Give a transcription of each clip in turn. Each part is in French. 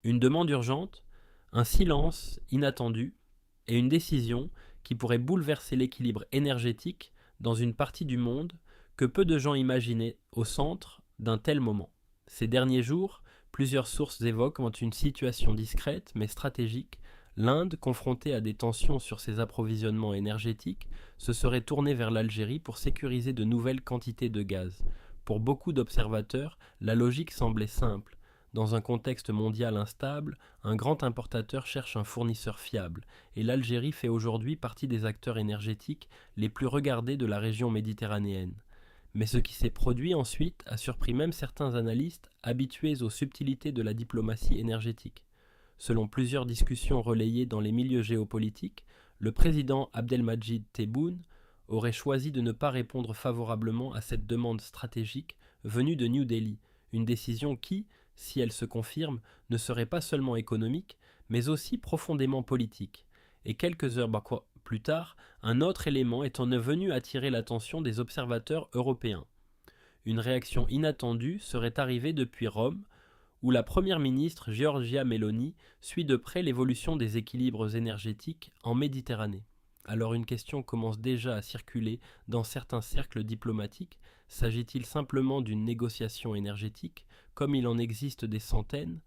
Une demande urgente, un silence inattendu et une décision qui pourrait bouleverser l'équilibre énergétique dans une partie du monde que peu de gens imaginaient au centre d'un tel moment. Ces derniers jours, plusieurs sources évoquent une situation discrète mais stratégique. L'Inde, confrontée à des tensions sur ses approvisionnements énergétiques, se serait tournée vers l'Algérie pour sécuriser de nouvelles quantités de gaz. Pour beaucoup d'observateurs, la logique semblait simple. Dans un contexte mondial instable, un grand importateur cherche un fournisseur fiable, et l'Algérie fait aujourd'hui partie des acteurs énergétiques les plus regardés de la région méditerranéenne. Mais ce qui s'est produit ensuite a surpris même certains analystes habitués aux subtilités de la diplomatie énergétique. Selon plusieurs discussions relayées dans les milieux géopolitiques, le président Abdelmadjid Tebboune aurait choisi de ne pas répondre favorablement à cette demande stratégique venue de New Delhi, une décision qui, si elle se confirme, ne serait pas seulement économique, mais aussi profondément politique. Et quelques heures plus tard, un autre élément est venu attirer l'attention des observateurs européens. Une réaction inattendue serait arrivée depuis Rome, où la première ministre Giorgia Meloni suit de près l'évolution des équilibres énergétiques en Méditerranée. Alors une question commence déjà à circuler dans certains cercles diplomatiques. S'agit-il simplement d'une négociation énergétique, comme il en existe des centaines,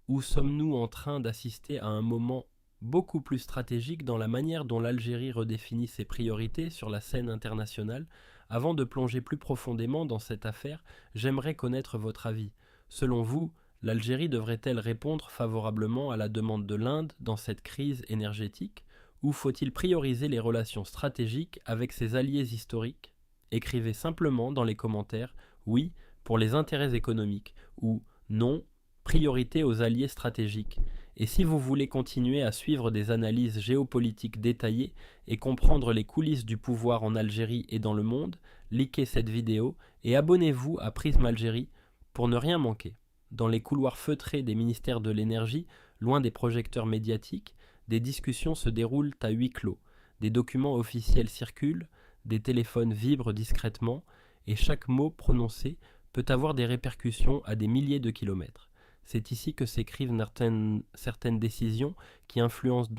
ou sommes-nous en train d'assister à un moment beaucoup plus stratégique dans la manière dont l'Algérie redéfinit ses priorités sur la scène internationale? Avant de plonger plus profondément dans cette affaire, j'aimerais connaître votre avis. Selon vous, l'Algérie devrait-elle répondre favorablement à la demande de l'Inde dans cette crise énergétique, ou faut-il prioriser les relations stratégiques avec ses alliés historiques? Écrivez simplement dans les commentaires oui pour les intérêts économiques ou non, priorité aux alliés stratégiques. Et si vous voulez continuer à suivre des analyses géopolitiques détaillées et comprendre les coulisses du pouvoir en Algérie et dans le monde, likez cette vidéo et abonnez-vous à Prism Algérie pour ne rien manquer. Dans les couloirs feutrés des ministères de l'énergie, loin des projecteurs médiatiques, des discussions se déroulent à huis clos, des documents officiels circulent, des téléphones vibrent discrètement, et chaque mot prononcé peut avoir des répercussions à des milliers de kilomètres. C'est ici que s'écrivent certaines décisions qui influencent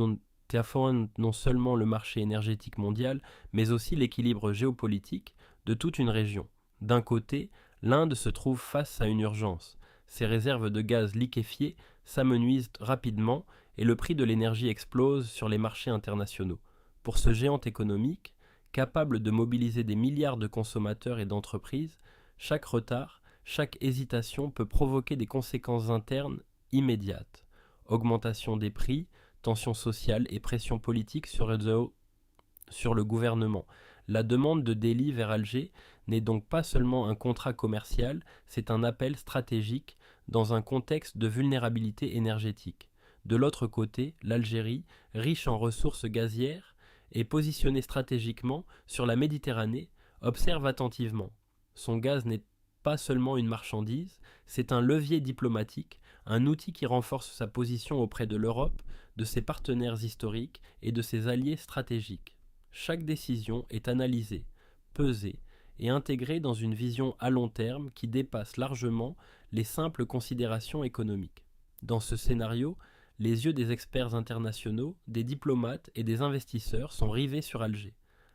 non seulement le marché énergétique mondial, mais aussi l'équilibre géopolitique de toute une région. D'un côté, l'Inde se trouve face à une urgence. Ses réserves de gaz liquéfié s'amenuisent rapidement et le prix de l'énergie explose sur les marchés internationaux. Pour ce géant économique, capable de mobiliser des milliards de consommateurs et d'entreprises, chaque retard, chaque hésitation peut provoquer des conséquences internes immédiates. Augmentation des prix, tensions sociales et pression politique sur le gouvernement. La demande de Delhi vers Alger n'est donc pas seulement un contrat commercial, c'est un appel stratégique dans un contexte de vulnérabilité énergétique. De l'autre côté, l'Algérie, riche en ressources gazières et positionnée stratégiquement sur la Méditerranée, observe attentivement. Son gaz n'est pas seulement une marchandise, c'est un levier diplomatique, un outil qui renforce sa position auprès de l'Europe, de ses partenaires historiques et de ses alliés stratégiques. Chaque décision est analysée, pesée et intégrée dans une vision à long terme qui dépasse largement les simples considérations économiques. Dans ce scénario, les yeux des experts internationaux, des diplomates et des investisseurs sont rivés sur Alger.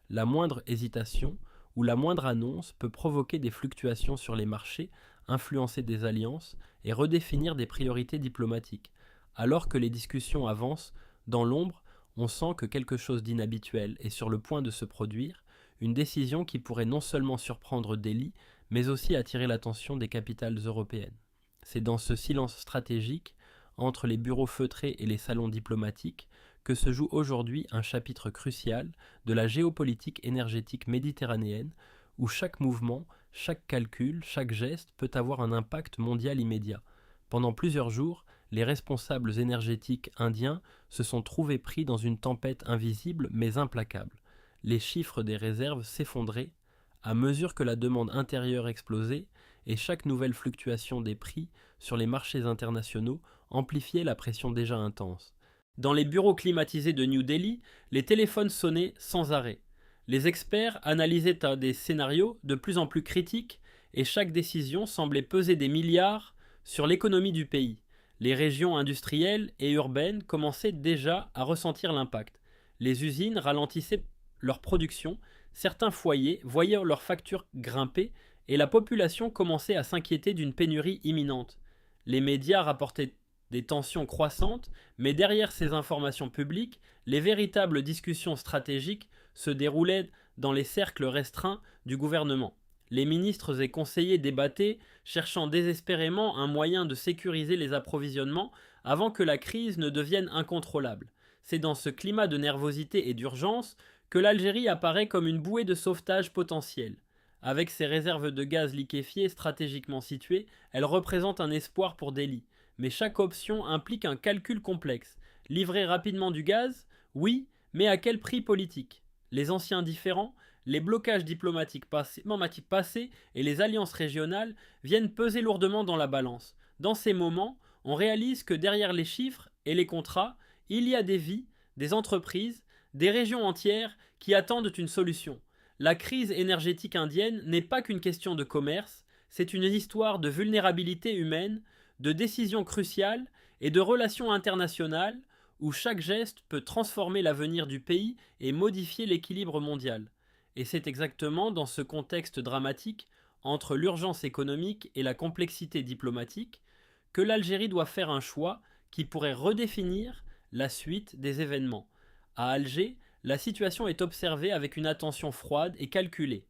La moindre hésitation ou la moindre annonce peut provoquer des fluctuations sur les marchés, influencer des alliances et redéfinir des priorités diplomatiques. Alors que les discussions avancent, dans l'ombre, on sent que quelque chose d'inhabituel est sur le point de se produire, une décision qui pourrait non seulement surprendre Delhi, mais aussi attirer l'attention des capitales européennes. C'est dans ce silence stratégique, entre les bureaux feutrés et les salons diplomatiques, que se joue aujourd'hui un chapitre crucial de la géopolitique énergétique méditerranéenne, où chaque mouvement, chaque calcul, chaque geste peut avoir un impact mondial immédiat. Pendant plusieurs jours, les responsables énergétiques indiens se sont trouvés pris dans une tempête invisible mais implacable. Les chiffres des réserves s'effondraient à mesure que la demande intérieure explosait et chaque nouvelle fluctuation des prix sur les marchés internationaux amplifiait la pression déjà intense. Dans les bureaux climatisés de New Delhi, les téléphones sonnaient sans arrêt. Les experts analysaient des scénarios de plus en plus critiques et chaque décision semblait peser des milliards sur l'économie du pays. Les régions industrielles et urbaines commençaient déjà à ressentir l'impact. Les usines ralentissaient leur production, certains foyers voyaient leurs factures grimper et la population commençait à s'inquiéter d'une pénurie imminente. Les médias rapportaient des tensions croissantes, mais derrière ces informations publiques, les véritables discussions stratégiques se déroulaient dans les cercles restreints du gouvernement. Les ministres et conseillers débattaient, cherchant désespérément un moyen de sécuriser les approvisionnements avant que la crise ne devienne incontrôlable. C'est dans ce climat de nervosité et d'urgence que l'Algérie apparaît comme une bouée de sauvetage potentielle. Avec ses réserves de gaz liquéfié stratégiquement situées, elle représente un espoir pour Delhi. Mais chaque option implique un calcul complexe. Livrer rapidement du gaz? Oui, mais à quel prix politique? Les anciens différends, les blocages diplomatiques passés et les alliances régionales viennent peser lourdement dans la balance. Dans ces moments, on réalise que derrière les chiffres et les contrats, il y a des vies, des entreprises, des régions entières qui attendent une solution. La crise énergétique indienne n'est pas qu'une question de commerce, c'est une histoire de vulnérabilité humaine, de décisions cruciales et de relations internationales où chaque geste peut transformer l'avenir du pays et modifier l'équilibre mondial. Et c'est exactement dans ce contexte dramatique, entre l'urgence économique et la complexité diplomatique, que l'Algérie doit faire un choix qui pourrait redéfinir la suite des événements. À Alger, la situation est observée avec une attention froide et calculée.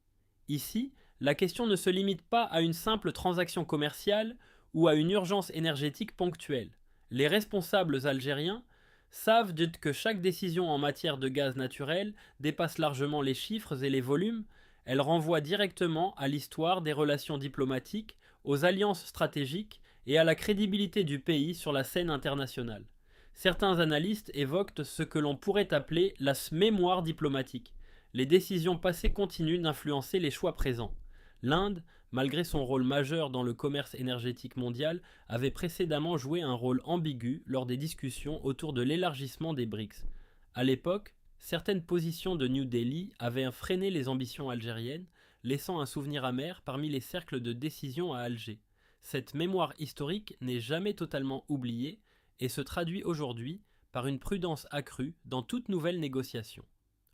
Ici, la question ne se limite pas à une simple transaction commerciale ou à une urgence énergétique ponctuelle. Les responsables algériens savent que chaque décision en matière de gaz naturel dépasse largement les chiffres et les volumes, elle renvoie directement à l'histoire des relations diplomatiques, aux alliances stratégiques et à la crédibilité du pays sur la scène internationale. Certains analystes évoquent ce que l'on pourrait appeler la mémoire diplomatique. Les décisions passées continuent d'influencer les choix présents. L'Inde, malgré son rôle majeur dans le commerce énergétique mondial, avait précédemment joué un rôle ambigu lors des discussions autour de l'élargissement des BRICS. À l'époque, certaines positions de New Delhi avaient freiné les ambitions algériennes, laissant un souvenir amer parmi les cercles de décision à Alger. Cette mémoire historique n'est jamais totalement oubliée et se traduit aujourd'hui par une prudence accrue dans toute nouvelle négociation.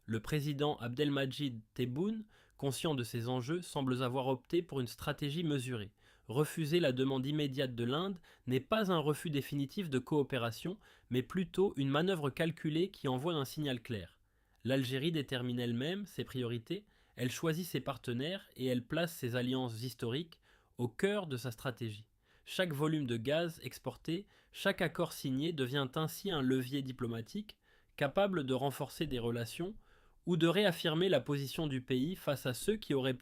Le président Abdelmadjid Tebboune, conscient de ces enjeux, semble avoir opté pour une stratégie mesurée. Refuser la demande immédiate de l'Inde n'est pas un refus définitif de coopération, mais plutôt une manœuvre calculée qui envoie un signal clair. L'Algérie détermine elle-même ses priorités, elle choisit ses partenaires et elle place ses alliances historiques au cœur de sa stratégie. Chaque volume de gaz exporté, chaque accord signé devient ainsi un levier diplomatique capable de renforcer des relations ou de réaffirmer la position du pays face à ceux qui auraient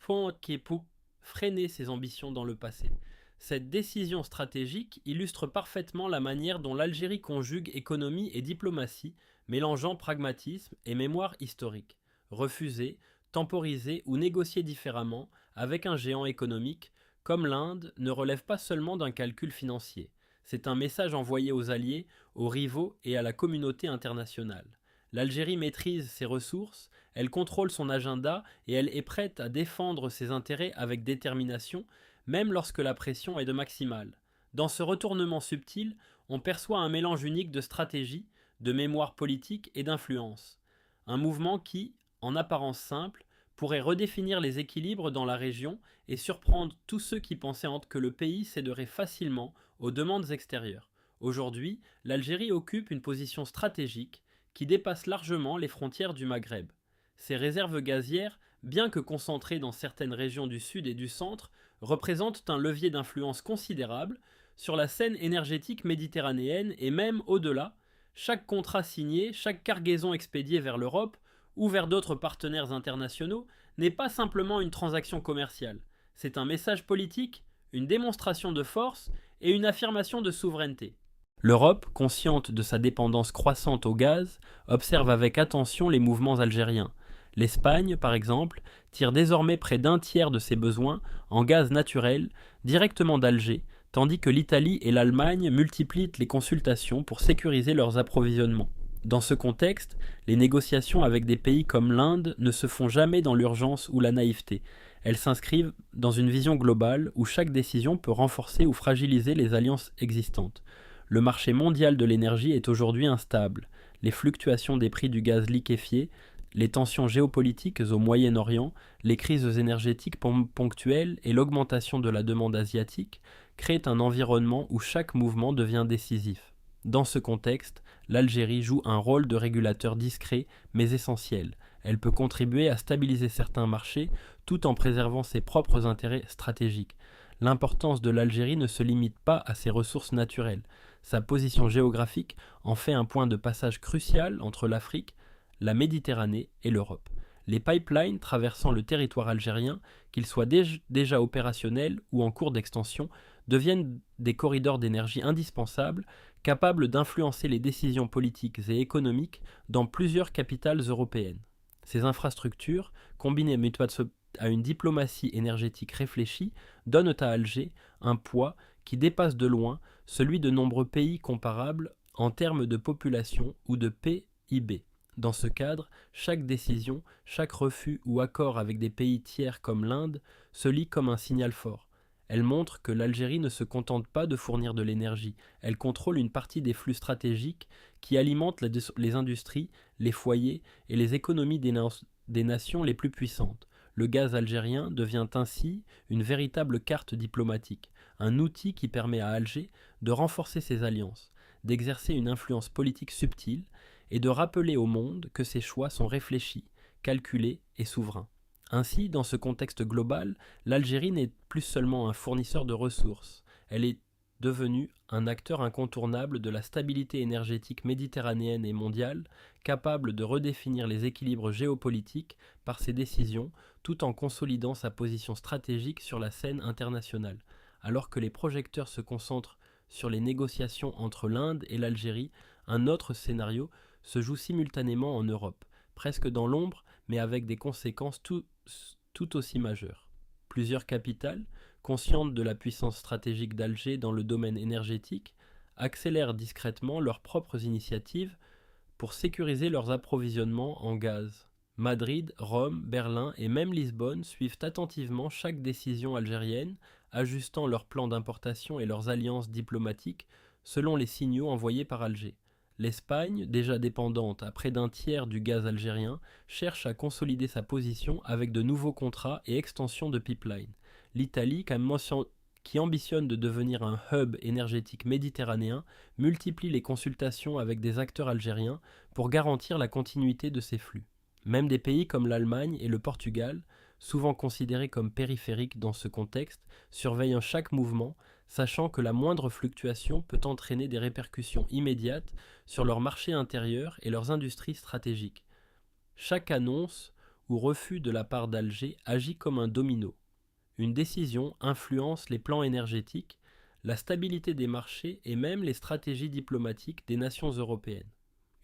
freiné ses ambitions dans le passé. Cette décision stratégique illustre parfaitement la manière dont l'Algérie conjugue économie et diplomatie, mélangeant pragmatisme et mémoire historique. Refuser, temporiser ou négocier différemment avec un géant économique comme l'Inde ne relève pas seulement d'un calcul financier. C'est un message envoyé aux alliés, aux rivaux et à la communauté internationale. L'Algérie maîtrise ses ressources, elle contrôle son agenda et elle est prête à défendre ses intérêts avec détermination, même lorsque la pression est de maximale. Dans ce retournement subtil, on perçoit un mélange unique de stratégie, de mémoire politique et d'influence. Un mouvement qui, en apparence simple, pourrait redéfinir les équilibres dans la région et surprendre tous ceux qui pensaient que le pays céderait facilement aux demandes extérieures. Aujourd'hui, l'Algérie occupe une position stratégique qui dépasse largement les frontières du Maghreb. Ses réserves gazières, bien que concentrées dans certaines régions du sud et du centre, représentent un levier d'influence considérable sur la scène énergétique méditerranéenne et même au-delà. Chaque contrat signé, chaque cargaison expédiée vers l'Europe ou vers d'autres partenaires internationaux n'est pas simplement une transaction commerciale. C'est un message politique, une démonstration de force et une affirmation de souveraineté. L'Europe, consciente de sa dépendance croissante au gaz, observe avec attention les mouvements algériens. L'Espagne, par exemple, tire désormais près d'un tiers de ses besoins en gaz naturel directement d'Alger, tandis que l'Italie et l'Allemagne multiplient les consultations pour sécuriser leurs approvisionnements. Dans ce contexte, les négociations avec des pays comme l'Inde ne se font jamais dans l'urgence ou la naïveté. Elles s'inscrivent dans une vision globale où chaque décision peut renforcer ou fragiliser les alliances existantes. Le marché mondial de l'énergie est aujourd'hui instable. Les fluctuations des prix du gaz liquéfié, les tensions géopolitiques au Moyen-Orient, les crises énergétiques ponctuelles et l'augmentation de la demande asiatique créent un environnement où chaque mouvement devient décisif. Dans ce contexte, l'Algérie joue un rôle de régulateur discret mais essentiel. Elle peut contribuer à stabiliser certains marchés tout en préservant ses propres intérêts stratégiques. L'importance de l'Algérie ne se limite pas à ses ressources naturelles. Sa position géographique en fait un point de passage crucial entre l'Afrique, la Méditerranée et l'Europe. Les pipelines traversant le territoire algérien, qu'ils soient déjà opérationnels ou en cours d'extension, deviennent des corridors d'énergie indispensables, capables d'influencer les décisions politiques et économiques dans plusieurs capitales européennes. Ces infrastructures, combinées à une diplomatie énergétique réfléchie, donnent à Alger un poids qui dépasse de loin celui de nombreux pays comparables en termes de population ou de PIB. Dans ce cadre, chaque décision, chaque refus ou accord avec des pays tiers comme l'Inde se lit comme un signal fort. Elle montre que l'Algérie ne se contente pas de fournir de l'énergie, elle contrôle une partie des flux stratégiques qui alimentent les industries, les foyers et les économies des nations les plus puissantes. Le gaz algérien devient ainsi une véritable carte diplomatique, un outil qui permet à Alger de renforcer ses alliances, d'exercer une influence politique subtile et de rappeler au monde que ses choix sont réfléchis, calculés et souverains. Ainsi, dans ce contexte global, l'Algérie n'est plus seulement un fournisseur de ressources, elle est devenue un acteur incontournable de la stabilité énergétique méditerranéenne et mondiale, capable de redéfinir les équilibres géopolitiques par ses décisions, tout en consolidant sa position stratégique sur la scène internationale. Alors que les projecteurs se concentrent sur les négociations entre l'Inde et l'Algérie, un autre scénario se joue simultanément en Europe, presque dans l'ombre, mais avec des conséquences tout aussi majeures. Plusieurs capitales, conscientes de la puissance stratégique d'Alger dans le domaine énergétique, accélèrent discrètement leurs propres initiatives pour sécuriser leurs approvisionnements en gaz. Madrid, Rome, Berlin et même Lisbonne suivent attentivement chaque décision algérienne, ajustant leurs plans d'importation et leurs alliances diplomatiques selon les signaux envoyés par Alger. L'Espagne, déjà dépendante à près d'un tiers du gaz algérien, cherche à consolider sa position avec de nouveaux contrats et extensions de pipelines. L'Italie, qui ambitionne de devenir un hub énergétique méditerranéen, multiplie les consultations avec des acteurs algériens pour garantir la continuité de ces flux. Même des pays comme l'Allemagne et le Portugal, souvent considérés comme périphériques dans ce contexte, surveillent chaque mouvement, sachant que la moindre fluctuation peut entraîner des répercussions immédiates sur leur marché intérieur et leurs industries stratégiques. Chaque annonce ou refus de la part d'Alger agit comme un domino. Une décision influence les plans énergétiques, la stabilité des marchés et même les stratégies diplomatiques des nations européennes.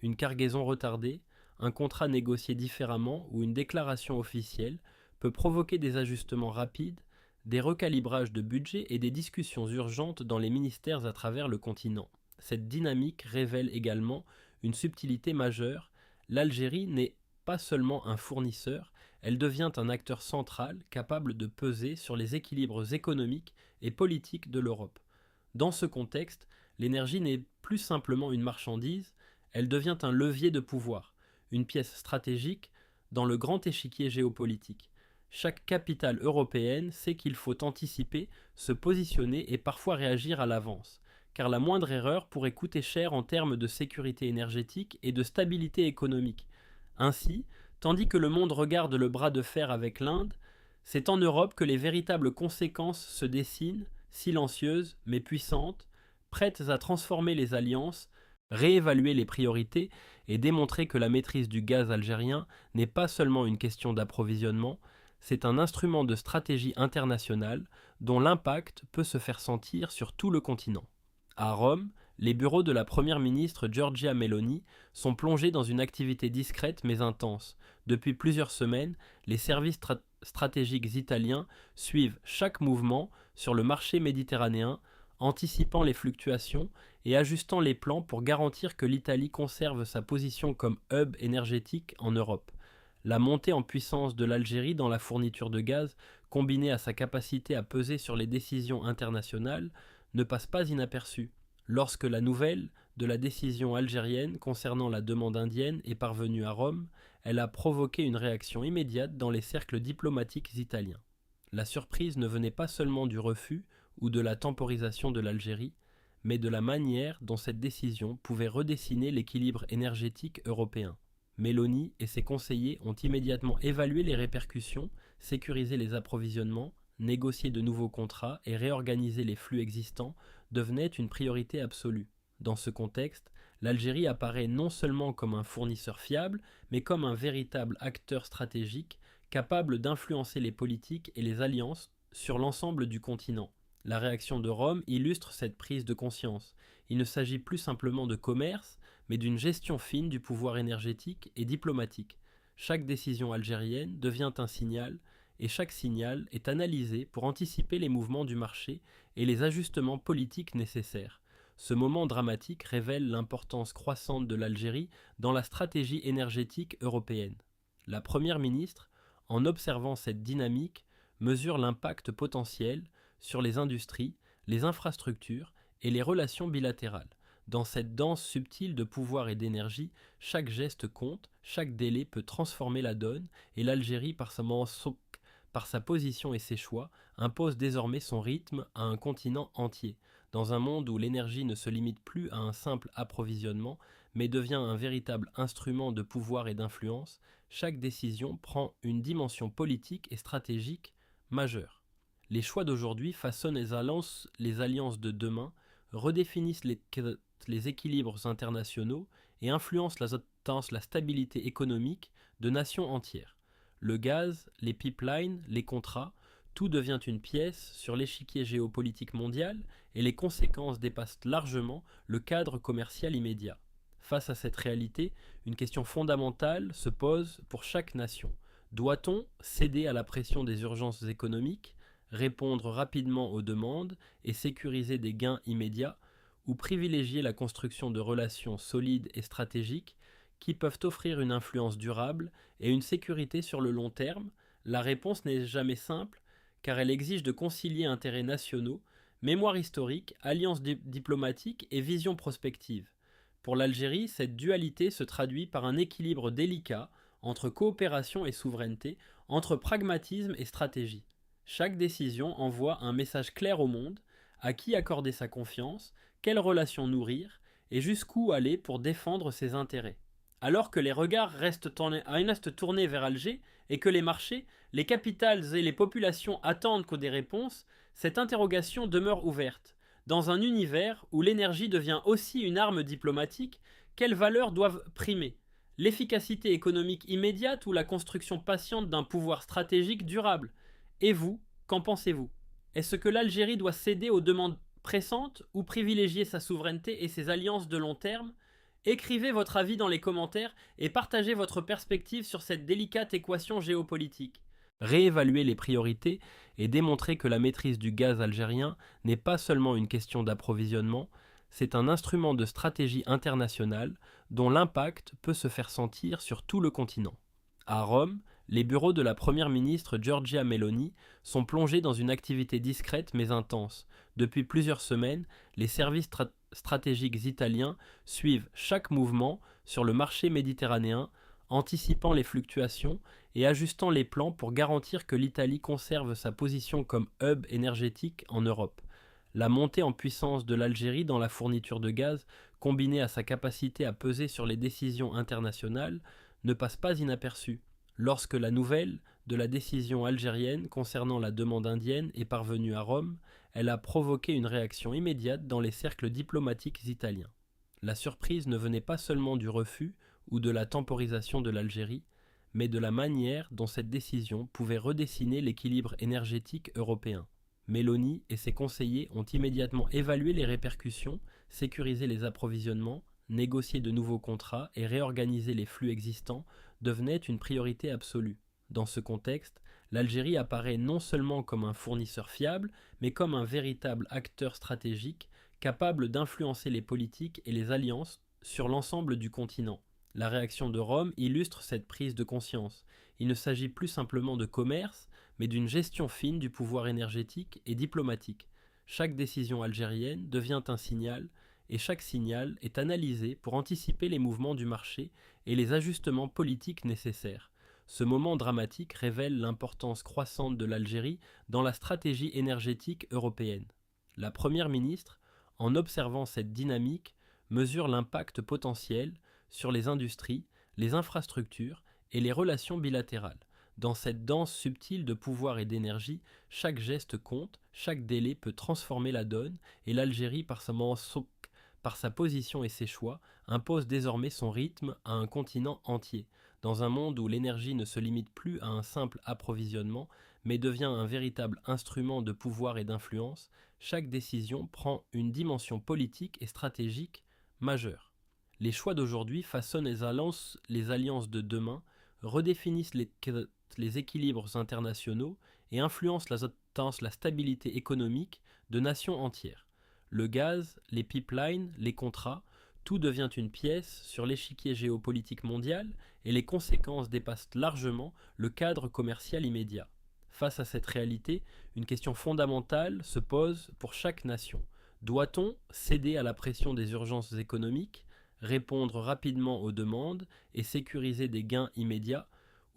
Une cargaison retardée, un contrat négocié différemment ou une déclaration officielle peut provoquer des ajustements rapides, des recalibrages de budget et des discussions urgentes dans les ministères à travers le continent. Cette dynamique révèle également une subtilité majeure. L'Algérie n'est pas seulement un fournisseur, elle devient un acteur central capable de peser sur les équilibres économiques et politiques de l'Europe. Dans ce contexte, l'énergie n'est plus simplement une marchandise, elle devient un levier de pouvoir, une pièce stratégique dans le grand échiquier géopolitique. Chaque capitale européenne sait qu'il faut anticiper, se positionner et parfois réagir à l'avance, car la moindre erreur pourrait coûter cher en termes de sécurité énergétique et de stabilité économique. Ainsi, tandis que le monde regarde le bras de fer avec l'Inde, c'est en Europe que les véritables conséquences se dessinent, silencieuses mais puissantes, prêtes à transformer les alliances, réévaluer les priorités et démontrer que la maîtrise du gaz algérien n'est pas seulement une question d'approvisionnement, c'est un instrument de stratégie internationale dont l'impact peut se faire sentir sur tout le continent. À Rome, les bureaux de la première ministre Giorgia Meloni sont plongés dans une activité discrète mais intense. Depuis plusieurs semaines, les services stratégiques italiens suivent chaque mouvement sur le marché méditerranéen, anticipant les fluctuations et ajustant les plans pour garantir que l'Italie conserve sa position comme hub énergétique en Europe. La montée en puissance de l'Algérie dans la fourniture de gaz, combinée à sa capacité à peser sur les décisions internationales, ne passe pas inaperçue. Lorsque la nouvelle de la décision algérienne concernant la demande indienne est parvenue à Rome, elle a provoqué une réaction immédiate dans les cercles diplomatiques italiens. La surprise ne venait pas seulement du refus ou de la temporisation de l'Algérie, mais de la manière dont cette décision pouvait redessiner l'équilibre énergétique européen. Meloni et ses conseillers ont immédiatement évalué les répercussions, sécurisé les approvisionnements, négocié de nouveaux contrats et réorganiser les flux existants devenait une priorité absolue. Dans ce contexte, l'Algérie apparaît non seulement comme un fournisseur fiable, mais comme un véritable acteur stratégique capable d'influencer les politiques et les alliances sur l'ensemble du continent. La réaction de Rome illustre cette prise de conscience. Il ne s'agit plus simplement de commerce, mais d'une gestion fine du pouvoir énergétique et diplomatique. Chaque décision algérienne devient un signal, et chaque signal est analysé pour anticiper les mouvements du marché et les ajustements politiques nécessaires. Ce moment dramatique révèle l'importance croissante de l'Algérie dans la stratégie énergétique européenne. La Première ministre, en observant cette dynamique, mesure l'impact potentiel sur les industries, les infrastructures et les relations bilatérales. Dans cette danse subtile de pouvoir et d'énergie, chaque geste compte, chaque délai peut transformer la donne, et l'Algérie, par sa position et ses choix, impose désormais son rythme à un continent entier. Dans un monde où l'énergie ne se limite plus à un simple approvisionnement, mais devient un véritable instrument de pouvoir et d'influence, chaque décision prend une dimension politique et stratégique majeure. Les choix d'aujourd'hui façonnent les alliances de demain, redéfinissent les équilibres internationaux et influencent la stabilité économique de nations entières. Le gaz, les pipelines, les contrats, tout devient une pièce sur l'échiquier géopolitique mondial et les conséquences dépassent largement le cadre commercial immédiat. Face à cette réalité, une question fondamentale se pose pour chaque nation. Doit-on céder à la pression des urgences économiques, répondre rapidement aux demandes et sécuriser des gains immédiats, ou privilégier la construction de relations solides et stratégiques qui peuvent offrir une influence durable et une sécurité sur le long terme? La réponse n'est jamais simple, car elle exige de concilier intérêts nationaux, mémoire historique, alliances diplomatiques et vision prospective. Pour l'Algérie, cette dualité se traduit par un équilibre délicat entre coopération et souveraineté, entre pragmatisme et stratégie. Chaque décision envoie un message clair au monde: à qui accorder sa confiance, quelles relations nourrir et jusqu'où aller pour défendre ses intérêts. Alors que les regards restent tournés vers Alger et que les marchés, les capitales et les populations attendent des réponses, cette interrogation demeure ouverte. Dans un univers où l'énergie devient aussi une arme diplomatique, quelles valeurs doivent primer? L'efficacité économique immédiate ou la construction patiente d'un pouvoir stratégique durable? Et vous, qu'en pensez-vous? Est-ce que l'Algérie doit céder aux demandes pressantes ou privilégier sa souveraineté et ses alliances de long terme? Écrivez votre avis dans les commentaires et partagez votre perspective sur cette délicate équation géopolitique. Réévaluer les priorités et démontrer que la maîtrise du gaz algérien n'est pas seulement une question d'approvisionnement, c'est un instrument de stratégie internationale dont l'impact peut se faire sentir sur tout le continent. À Rome, les bureaux de la première ministre Giorgia Meloni sont plongés dans une activité discrète mais intense. Depuis plusieurs semaines, les services stratégiques italiens suivent chaque mouvement sur le marché méditerranéen, anticipant les fluctuations et ajustant les plans pour garantir que l'Italie conserve sa position comme hub énergétique en Europe. La montée en puissance de l'Algérie dans la fourniture de gaz, combinée à sa capacité à peser sur les décisions internationales, ne passe pas inaperçue. Lorsque la nouvelle de la décision algérienne concernant la demande indienne est parvenue à Rome, elle a provoqué une réaction immédiate dans les cercles diplomatiques italiens. La surprise ne venait pas seulement du refus ou de la temporisation de l'Algérie, mais de la manière dont cette décision pouvait redessiner l'équilibre énergétique européen. Meloni et ses conseillers ont immédiatement évalué les répercussions, sécurisé les approvisionnements, négocier de nouveaux contrats et réorganiser les flux existants devenait une priorité absolue. Dans ce contexte, l'Algérie apparaît non seulement comme un fournisseur fiable, mais comme un véritable acteur stratégique capable d'influencer les politiques et les alliances sur l'ensemble du continent. La réaction de Rome illustre cette prise de conscience. Il ne s'agit plus simplement de commerce, mais d'une gestion fine du pouvoir énergétique et diplomatique. Chaque décision algérienne devient un signal, et chaque signal est analysé pour anticiper les mouvements du marché et les ajustements politiques nécessaires. Ce moment dramatique révèle l'importance croissante de l'Algérie dans la stratégie énergétique européenne. La Première ministre, en observant cette dynamique, mesure l'impact potentiel sur les industries, les infrastructures et les relations bilatérales. Dans cette danse subtile de pouvoir et d'énergie, chaque geste compte, chaque délai peut transformer la donne, et l'Algérie, par sa position et ses choix, impose désormais son rythme à un continent entier. Dans un monde où l'énergie ne se limite plus à un simple approvisionnement, mais devient un véritable instrument de pouvoir et d'influence, chaque décision prend une dimension politique et stratégique majeure. Les choix d'aujourd'hui façonnent les alliances de demain, redéfinissent les équilibres internationaux et influencent la stabilité économique de nations entières. Le gaz, les pipelines, les contrats, tout devient une pièce sur l'échiquier géopolitique mondial et les conséquences dépassent largement le cadre commercial immédiat. Face à cette réalité, une question fondamentale se pose pour chaque nation. Doit-on céder à la pression des urgences économiques, répondre rapidement aux demandes et sécuriser des gains immédiats,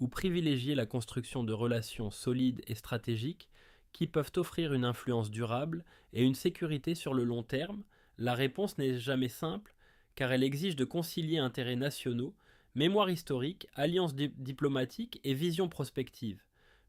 ou privilégier la construction de relations solides et stratégiques qui peuvent offrir une influence durable et une sécurité sur le long terme? La réponse n'est jamais simple, car elle exige de concilier intérêts nationaux, mémoire historique, alliances diplomatiques et vision prospective.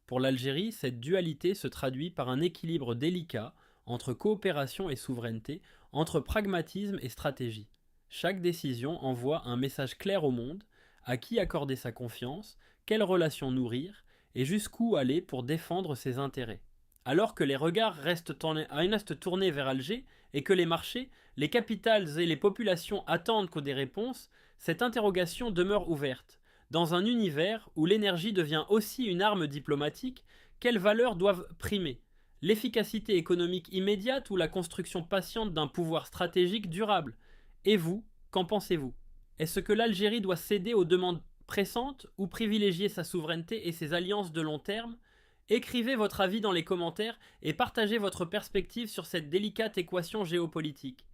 Pour l'Algérie, cette dualité se traduit par un équilibre délicat entre coopération et souveraineté, entre pragmatisme et stratégie. Chaque décision envoie un message clair au monde: à qui accorder sa confiance, quelles relations nourrir et jusqu'où aller pour défendre ses intérêts. Alors que les regards restent tournés vers Alger et que les marchés, les capitales et les populations attendent des réponses, cette interrogation demeure ouverte. Dans un univers où l'énergie devient aussi une arme diplomatique, quelles valeurs doivent primer? L'efficacité économique immédiate ou la construction patiente d'un pouvoir stratégique durable? Et vous, qu'en pensez-vous? Est-ce que l'Algérie doit céder aux demandes pressantes ou privilégier sa souveraineté et ses alliances de long terme? Écrivez votre avis dans les commentaires et partagez votre perspective sur cette délicate équation géopolitique.